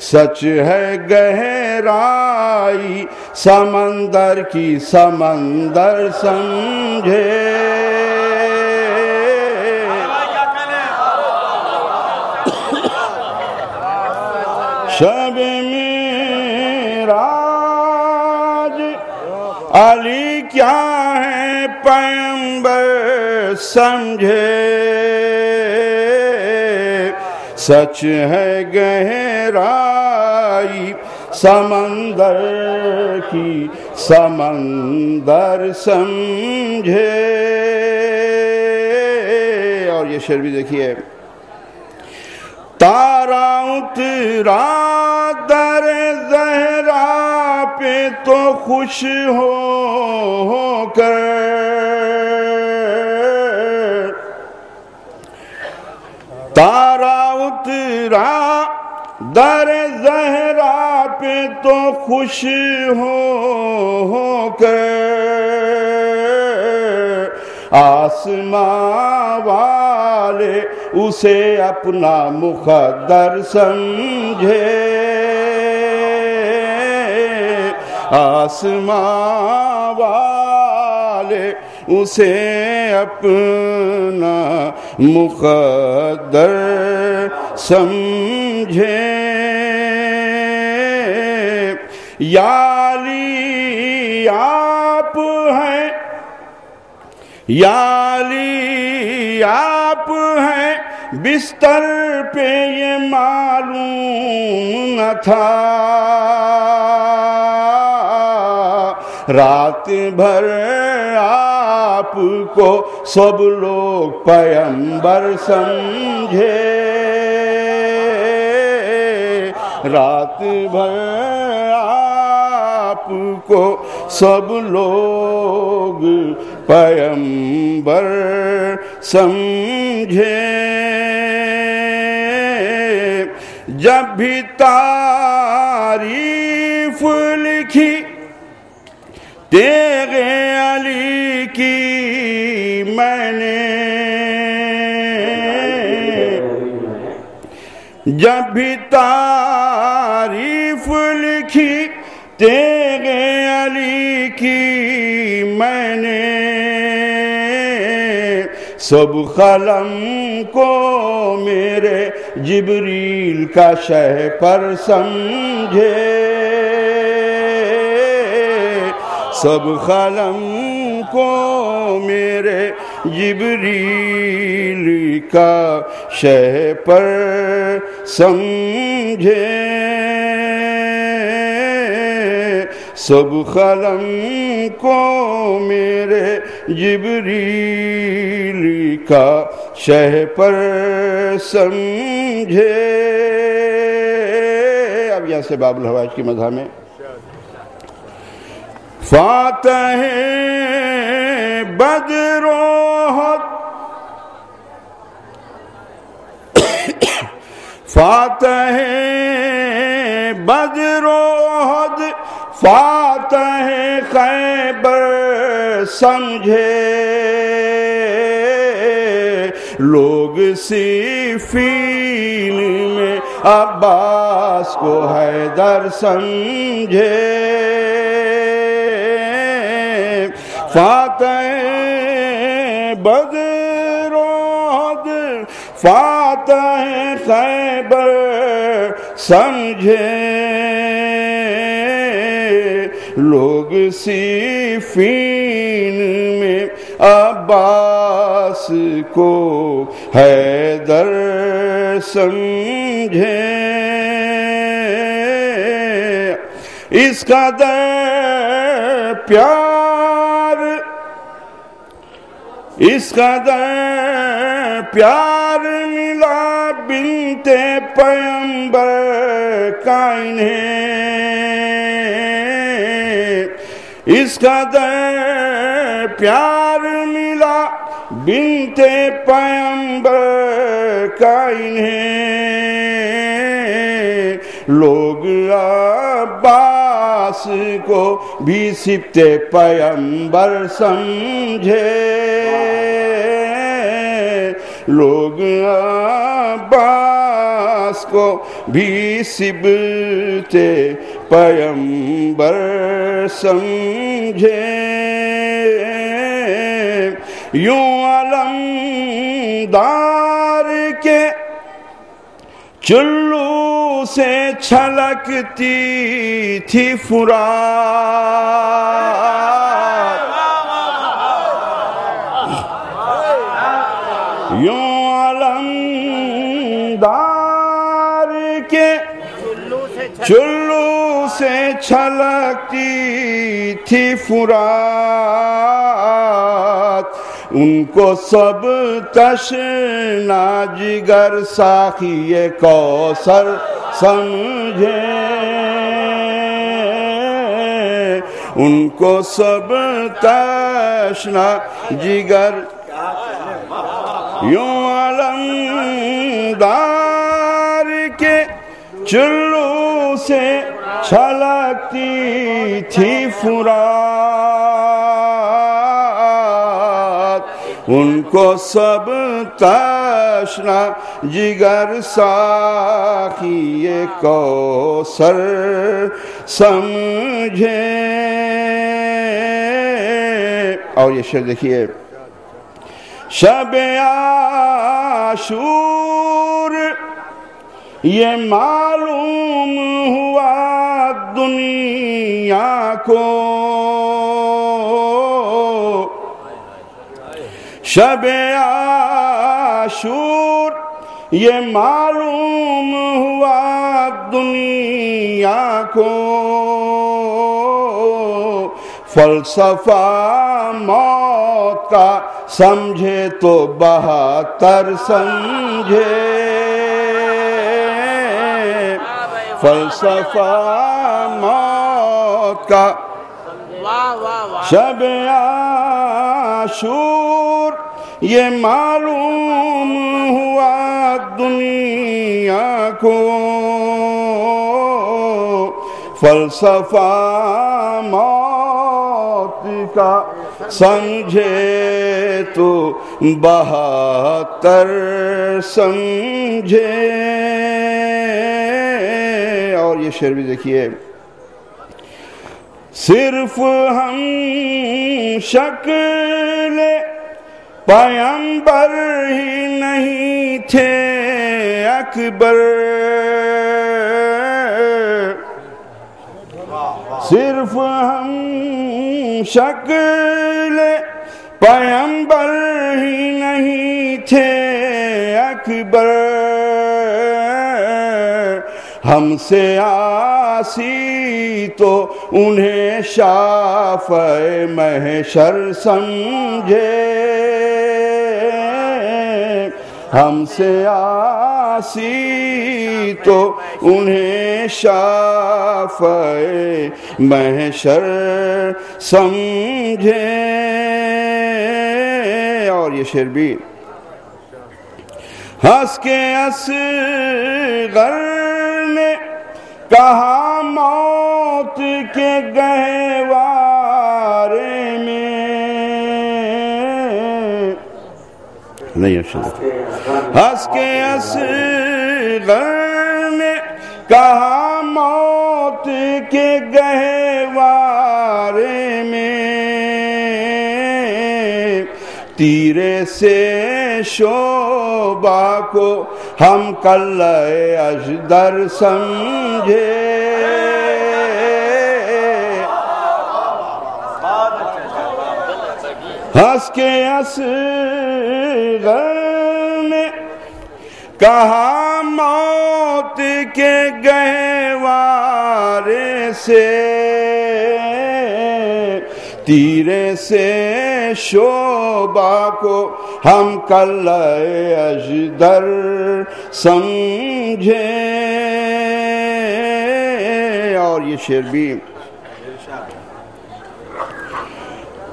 سچ ہے گہرائی سمندر کی سمندر سمجھے. شب معراج علی کیا ہے پیمبر سمجھے. سچ ہے گہرائی سمندر کی سمندر سمجھے. اور یہ شعر بھی دیکھیے. تارا اترا در زہرا پہ تو خوش ہو کر. تارا اترا در زہرا پہ تو خوش ہو کر. آسماں والے اسے اپنا مقدر سمجھے. آسماں والے اسے اپنا مقدر سمجھے. یا علی آپ ہیں یا علی آپ ہیں بستر پہ یہ معلوم نہ تھا. رات بھر آپ کو سب لوگ پیمبر سمجھے. رات بھر آپ کو سب لوگ پیمبر سمجھے. جب بھی تعریف لکھی تیغ علی کی میں نے. جب بھی تعریف لکھی تیغ علی کی میں نے. سب قلم کو میرے جبریل کا شہ پر سمجھے. سب قلم کو میرے جبریل کا شہ پر سمجھے. سب قلم کو میرے جبریل کا شہ پر سمجھے. اب یہاں سے باب الحوائج کی مدح میں. فاتح بدر و احد فاتح بدر و احد فاتح خیبر سمجھے لوگ صفین میں عباس کو حیدر سمجھے فاتح بدر فاتح خیبر سمجھے لوگ صفین میں عباس کو حیدر سمجھے اس قدر پیار اس قدر پیار ملا بنت پیغمبر کا انہیں اس قدر پیار ملا بنت پیغمبر کا انہیں لوگ عباس کو بھی سبط پیغمبر سمجھے لوگ عباس کو بھی سبط پیغمبر سمجھے یوں علمدار کے چلو سے چھلکتی تھی فرات یوں علمدار کے چلو سے چھلکتی تھی فرات ان کو سب تشنا جگر ساقی کوثر سمجھے ان کو سب تشنا جگر یوں علمدار کے چلو سے چھلکتی تھی فرات ان کو سب تشنا جگر ساقی کوثر سمجھے اور یہ شعر دیکھیے شب عاشور یہ معلوم ہوا دنیا کو شب عاشور یہ معلوم ہوا دنیا کو فلسفہ موت کا سمجھے تو 72 سمجھے فلسفہ موت کا شب عاشور یہ معلوم ہوا دنیا کو فلسفہ موت کا سمجھے تو 72 سمجھے اور یہ شعر بھی دیکھیے صرف ہم شکل پیغمبر ہی نہیں تھے اکبر صرف ہم شکل پیغمبر ہی نہیں تھے اکبر ہم سے عاصی تو انہیں شافع محشر سمجھے ہم سے عاصی تو انہیں شافع محشر سمجھے اور یہ شعر بھی ہنس کے اصغر نے کہا موت کے گہوارے میں نہیں ہنس کے اصغر نے کہا موت کے گہوارے میں تیرے سے شعبہ کو ہم کلہ اژدر سمجھے ہنس کے اصغر نے کہا موت کے گہوارے سے تیرے سے شعبہ کو ہم کلہ اژدر سمجھے. اور یہ شعر بھی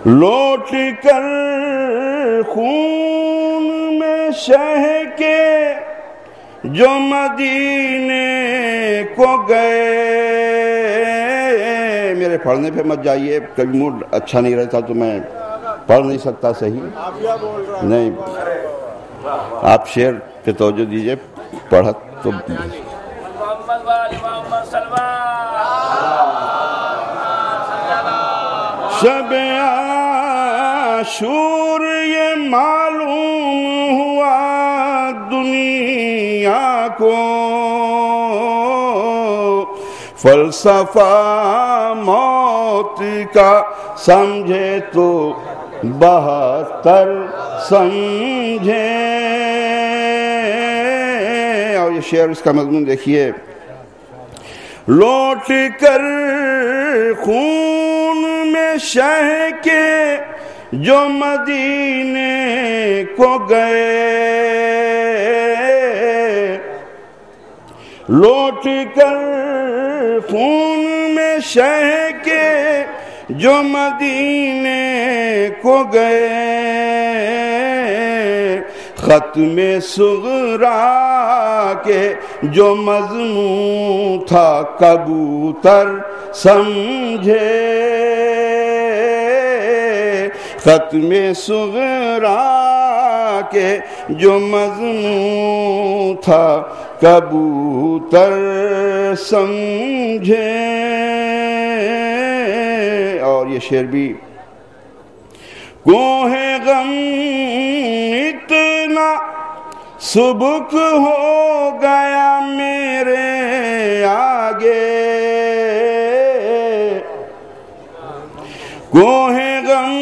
لوٹ کر خون میں شہ کے جو مدینے کو گئے. میرے پڑھنے پہ مت جائیے، کبھی موڈ اچھا نہیں رہتا تو میں پڑھ نہیں سکتا صحیح. نہیں، آپ شعر پہ توجہ دیجئے، پڑھت تو شب عاشور یہ معلوم ہوا دنیا کو، فلسفہ موت کا سمجھے تو 72 سمجھے. اور یہ شعر اس کا مضمون دیکھیے. لوٹ کر خون میں شہ کے جو مدینے کو گئے، لوٹ کر خون میں شہ کے جو مدینے کو گئے، ختم صغرا کے جو مضمون تھا کبوتر سمجھے، ختم صغرا کے جو مضمون تھا کبوتر سمجھے. اور یہ شعر بھی کوہ غم اتنا سبک ہو گیا میرے آگے، کوہ غم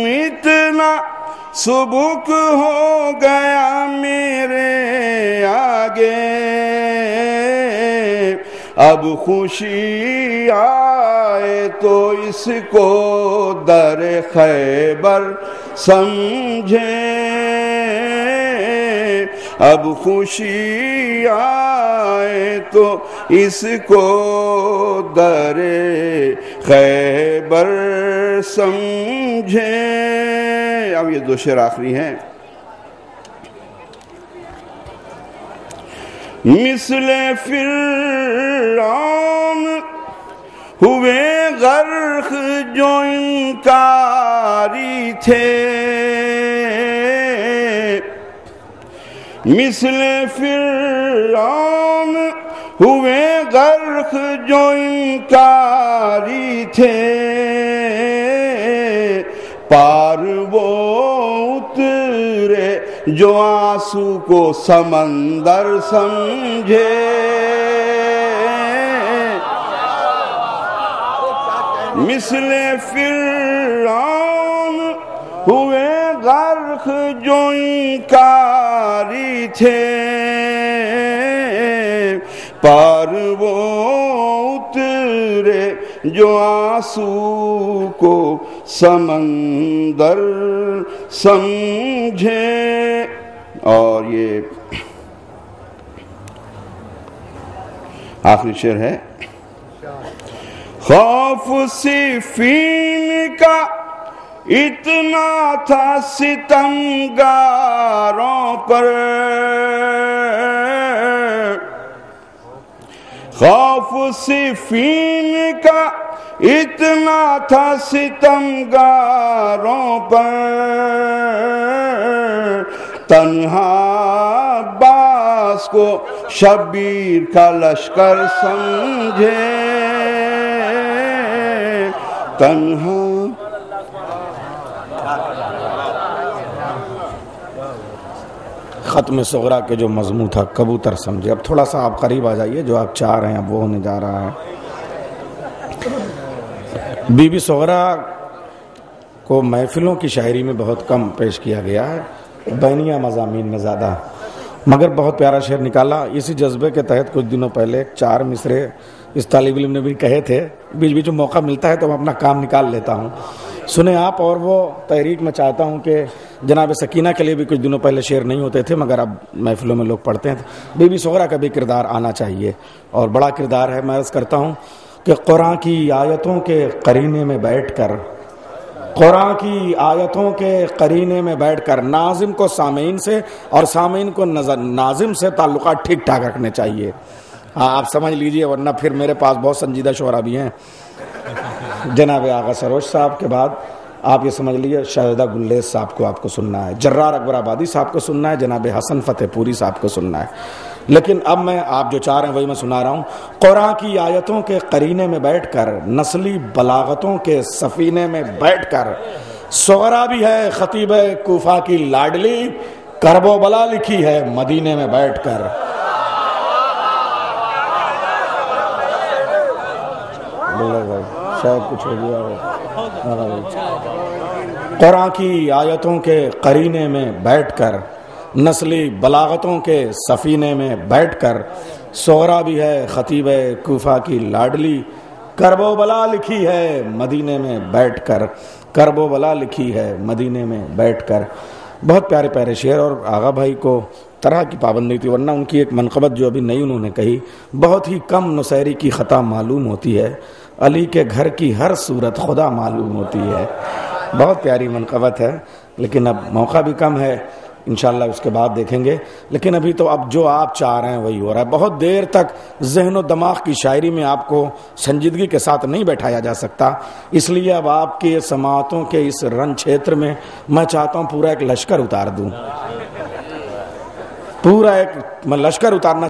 اتنا سبک ہو گیا میرے آگے، اب خوشی آئے تو اس کو در خیبر سمجھے، اب خوشی آئے تو اس کو در خیبر سمجھے. اب یہ 2 شعر آخری ہیں. مثل فرعون ہوئے غرق جو انکاری تھے، مثل فرعون ہوئے غرق جو انکاری تھے، پار وہ اترے جو آنسو کو سمندر سمجھے، مثل فرعون ہوئے غرق جو انکاری تھے، پار وہ اترے جو آنسو کو سمندر سمجھے. اور یہ آخری شعر ہے. خوف صفین کا اتنا تھا ستمگاروں پر خوف صفین کا اتنا تھا ستمگاروں پر، تنہا عباس کو شبیر کا لشکر سمجھے، تنہا ختم صغرا کے جو مضمون تھا کبوتر سمجھے۔ اب تھوڑا سا آپ قریب آ جائیے، جو آپ چاہ رہے ہیں اب وہ ہونے جا رہا ہے۔ بی بی صغرا کو محفلوں کی شاعری میں بہت کم پیش کیا گیا ہے، بینیہ مضامین میں زیادہ، مگر بہت پیارا شعر نکالا۔ اسی جذبے کے تحت کچھ دنوں پہلے 4 مصرے اس طالب علم نے بھی کہے تھے، بیچ بیچ میں موقع ملتا ہے تو میں اپنا کام نکال لیتا ہوں، سنیں آپ۔ اور وہ تحریک میں چاہتا ہوں کہ جناب سکینہ کے لیے بھی کچھ دنوں پہلے شعر نہیں ہوتے تھے، مگر اب محفلوں میں لوگ پڑھتے ہیں۔ بی بی صغرا کا بھی کردار آنا چاہیے اور بڑا کردار ہے۔ میں عرض کرتا ہوں کہ قرآن کی آیتوں کے قرینے میں بیٹھ کر، قرآن کی آیتوں کے قرینے میں بیٹھ کر ناظم کو سامعین سے اور سامعین کو ناظم سے تعلقات ٹھیک ٹھاک رکھنے چاہیے۔ ہاں آپ سمجھ لیجئے، ورنہ پھر میرے پاس بہت سنجیدہ شعرا بھی ہیں۔ جناب آغا سروش صاحب کے بعد آپ یہ سمجھ لیجئے شاہزادہ گلیز صاحب کو آپ کو سننا ہے، جرار اکبر آبادی صاحب کو سننا ہے، جناب حسن فتح پوری صاحب کو سننا ہے۔ لیکن اب میں آپ جو چاہ رہے ہیں وہی میں سنا رہا ہوں۔ قرآن کی آیتوں کے قرینے میں بیٹھ کر، نسلی بلاغتوں کے سفینے میں بیٹھ کر، صغرا بھی ہے خطیب کوفہ کی لاڈلی، کرب و بلا لکھی ہے مدینے میں بیٹھ کر۔ شاید کچھ ہو گیا ہو۔ قرآن کی آیتوں کے قرینے میں بیٹھ کر، نسلی بلاغتوں کے سفینے میں بیٹھ کر، صغرا بھی ہے خطیب کوفہ کی لاڈلی، کرب و بلا لکھی ہے مدینے میں بیٹھ کر، کرب و بلا لکھی ہے مدینے میں بیٹھ کر۔ بہت پیارے پیارے شعر، اور آغا بھائی کو طرح کی پابندی تھی، ورنہ ان کی ایک منقبت جو ابھی نئی انہوں نے کہی، بہت ہی کم نصیری کی خطا معلوم ہوتی ہے، علی کے گھر کی ہر صورت خدا معلوم ہوتی ہے۔ بہت پیاری منقبت ہے، لیکن اب موقع بھی کم ہے، انشاءاللہ اس کے بعد دیکھیں گے۔ لیکن ابھی تو اب جو آپ چاہ رہے ہیں وہی ہو رہا ہے۔ بہت دیر تک ذہن و دماغ کی شاعری میں آپ کو سنجیدگی کے ساتھ نہیں بیٹھایا جا سکتا، اس لیے اب آپ کے سماعتوں کے اس رن چھیتر میں میں چاہتا ہوں پورا ایک لشکر اتار دوں، پورا ایک لشکر اتارنا